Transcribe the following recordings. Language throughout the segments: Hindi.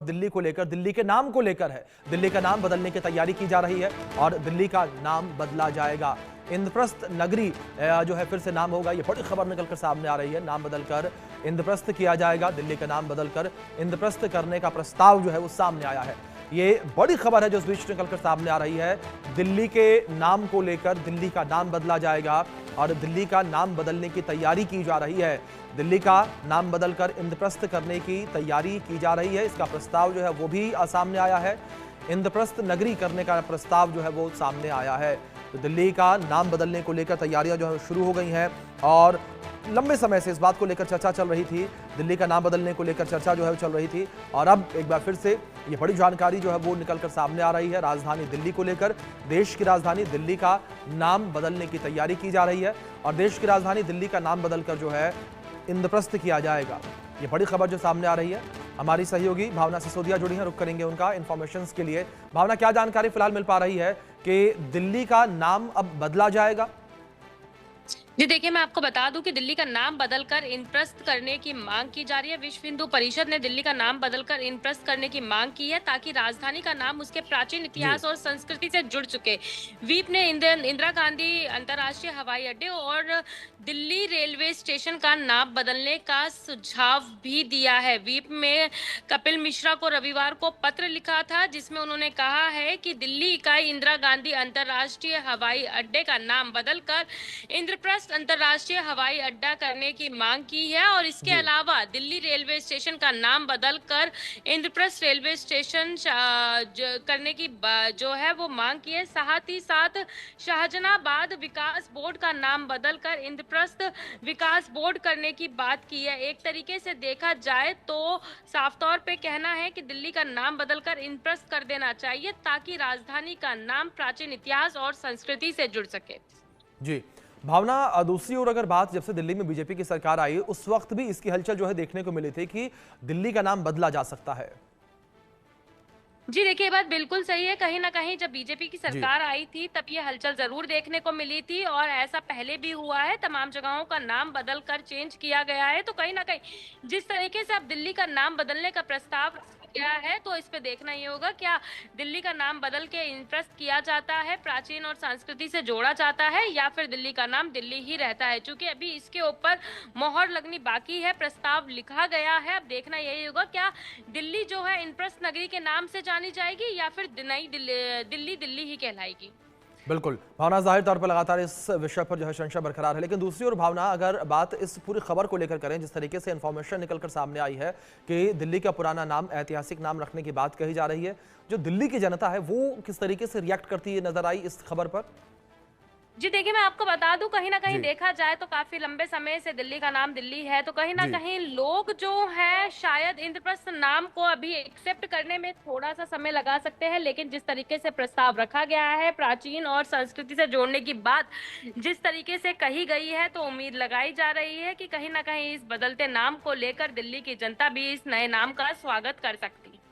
दिल्ली को लेकर, दिल्ली के नाम को लेकर है। दिल्ली का नाम बदलने की तैयारी की जा रही है और दिल्ली का नाम बदला जाएगा। इंद्रप्रस्थ नगरी जो है फिर से नाम होगा। ये बड़ी खबर निकलकर सामने आ रही है। नाम बदलकर इंद्रप्रस्थ किया जाएगा। दिल्ली का नाम बदलकर इंद्रप्रस्थ करने का प्रस्ताव जो है वो सामने आया है। ये बड़ी खबर है जो इस बीच निकलकर सामने आ रही है। दिल्ली के नाम को लेकर दिल्ली का नाम बदला जाएगा और दिल्ली का नाम बदलने की तैयारी की जा रही है। दिल्ली का नाम बदलकर इंद्रप्रस्थ करने की तैयारी की जा रही है। इसका प्रस्ताव जो है वो भी सामने आया है। इंद्रप्रस्थ नगरी करने का प्रस्ताव जो है वो सामने आया है। तो दिल्ली का नाम बदलने को लेकर तैयारियां जो है शुरू हो गई हैं और लंबे समय से इस बात को लेकर चर्चा चल रही थी। दिल्ली का नाम बदलने को लेकर चर्चा जो है चल रही थी और अब एक बार फिर से ये बड़ी जानकारी जो है वो निकलकर सामने आ रही है। राजधानी दिल्ली को लेकर, देश की राजधानी दिल्ली का नाम बदलने की तैयारी की जा रही है और देश की राजधानी दिल्ली का नाम बदलकर जो है इंद्रप्रस्थ किया जाएगा। ये बड़ी खबर जो सामने आ रही है। हमारी सहयोगी भावना सिसोदिया जुड़ी हैं, रुक करेंगे उनका इन्फॉर्मेशन के लिए। भावना, क्या जानकारी फिलहाल मिल पा रही है कि दिल्ली का नाम अब बदला जाएगा? जी देखिए, मैं आपको बता दूं कि दिल्ली का नाम बदलकर इंद्रप्रस्थ करने की मांग की जा रही है। विश्व हिंदू परिषद ने दिल्ली का नाम बदलकर इंद्रप्रस्थ करने की मांग की है ताकि राजधानी का नाम उसके प्राचीन इतिहास और संस्कृति से जुड़ चुके। वीप ने इंदिरा गांधी अंतर्राष्ट्रीय हवाई अड्डे और दिल्ली रेलवे स्टेशन का नाम बदलने का सुझाव भी दिया है। वीप में कपिल मिश्रा को रविवार को पत्र लिखा था जिसमें उन्होंने कहा है कि दिल्ली इकाई इंदिरा गांधी अंतर्राष्ट्रीय हवाई अड्डे का नाम बदलकर इंद्रप्रस्थ अंतर्राष्ट्रीय हवाई अड्डा करने की मांग की है और इसके अलावा दिल्ली रेलवे स्टेशन का नाम बदलकर इंद्रप्रस्थ रेलवे स्टेशन करने की जो है वो मांग की है। साथ ही साथ शाहजहानाबाद विकास बोर्ड का नाम बदलकर इंद्रप्रस्थ विकास बोर्ड करने की बात की है। एक तरीके से देखा जाए तो साफ तौर पे कहना है कि दिल्ली का नाम बदलकर इंद्रप्रस्थ कर देना चाहिए ताकि राजधानी का नाम प्राचीन इतिहास और संस्कृति से जुड़ सके। जी भावना, दूसरी ओर अगर बात जब से दिल्ली में बीजेपी की सरकार आई उस वक्त भी इसकी हलचल जो है देखने को मिली थी कि दिल्ली का नाम बदला जा सकता है। जी देखिए, ये बात बिल्कुल सही है। कहीं ना कहीं जब बीजेपी की सरकार आई थी तब ये हलचल जरूर देखने को मिली थी और ऐसा पहले भी हुआ है। तमाम जगहों का नाम बदल कर चेंज किया गया है। तो कहीं ना कहीं जिस तरीके से अब दिल्ली का नाम बदलने का प्रस्ताव क्या है तो इस पे देखना ये होगा क्या दिल्ली का नाम बदल के इंद्रप्रस्थ किया जाता है, प्राचीन और संस्कृति से जोड़ा जाता है, या फिर दिल्ली का नाम दिल्ली ही रहता है। क्योंकि अभी इसके ऊपर मोहर लगनी बाकी है, प्रस्ताव लिखा गया है। अब देखना यही होगा क्या दिल्ली जो है इंद्रप्रस्थ नगरी के नाम से जानी जाएगी या फिर नई दिल्ली दिल्ली ही कहलाएगी। बिल्कुल भावना, जाहिर तौर पर लगातार इस विषय पर जो है संशय बरकरार है। लेकिन दूसरी ओर भावना, अगर बात इस पूरी खबर को लेकर करें, जिस तरीके से इन्फॉर्मेशन निकलकर सामने आई है कि दिल्ली का पुराना नाम, ऐतिहासिक नाम रखने की बात कही जा रही है, जो दिल्ली की जनता है वो किस तरीके से रिएक्ट करती है नजर आई इस खबर पर? जी देखिए, मैं आपको बता दूं कहीं ना कहीं देखा जाए तो काफी लंबे समय से दिल्ली का नाम दिल्ली है। तो कहीं ना कहीं लोग जो है शायद इंद्रप्रस्थ नाम को अभी एक्सेप्ट करने में थोड़ा सा समय लगा सकते हैं, लेकिन जिस तरीके से प्रस्ताव रखा गया है, प्राचीन और संस्कृति से जोड़ने की बात जिस तरीके से कही गई है, तो उम्मीद लगाई जा रही है कि कहीं ना कहीं इस बदलते नाम को लेकर दिल्ली की जनता भी इस नए नाम का स्वागत कर सकती है।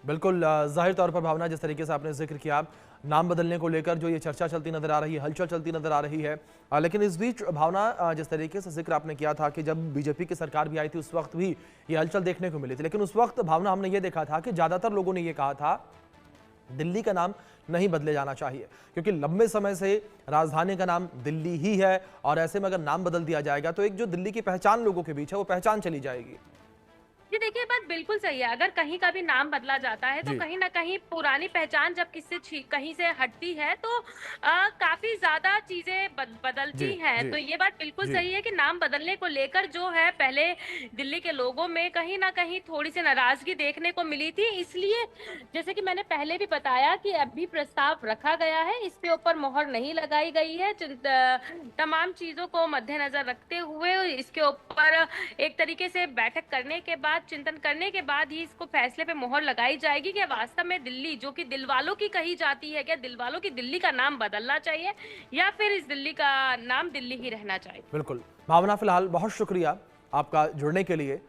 बिल्कुल जाहिर तौर पर भावना, जिस तरीके से आपने जिक्र किया नाम बदलने को लेकर जो ये चर्चा चलती नजर आ रही है, हलचल चलती नजर आ रही है। लेकिन इस बीच भावना, जिस तरीके से जिक्र आपने किया था कि जब बीजेपी की सरकार भी आई थी उस वक्त भी ये हलचल देखने को मिली थी, लेकिन उस वक्त भावना हमने ये देखा था कि ज्यादातर लोगों ने ये कहा था दिल्ली का नाम नहीं बदले जाना चाहिए, क्योंकि लंबे समय से राजधानी का नाम दिल्ली ही है और ऐसे में अगर नाम बदल दिया जाएगा तो एक जो दिल्ली की पहचान लोगों के बीच है वो पहचान चली जाएगी। जी देखिए, बात बिल्कुल सही है। अगर कहीं का भी नाम बदला जाता है तो कहीं ना कहीं पुरानी पहचान जब कहीं से हटती है तो काफी ज्यादा चीजें बदलती हैं। तो ये बात बिल्कुल सही है कि नाम बदलने को लेकर जो है पहले दिल्ली के लोगों में कहीं ना कहीं थोड़ी सी नाराजगी देखने को मिली थी। इसलिए जैसे कि मैंने पहले भी बताया कि अभी प्रस्ताव रखा गया है, इसके ऊपर मोहर नहीं लगाई गई है। तमाम चीजों को मद्देनजर रखते हुए इसके ऊपर एक तरीके से बैठक करने के बाद, चिंतन करने के बाद ही इसको फैसले पे मोहर लगाई जाएगी कि वास्तव में दिल्ली जो कि दिलवालों की कही जाती है, क्या दिलवालों की दिल्ली का नाम बदलना चाहिए या फिर इस दिल्ली का नाम दिल्ली ही रहना चाहिए। बिल्कुल भावना, फिलहाल बहुत शुक्रिया आपका जुड़ने के लिए।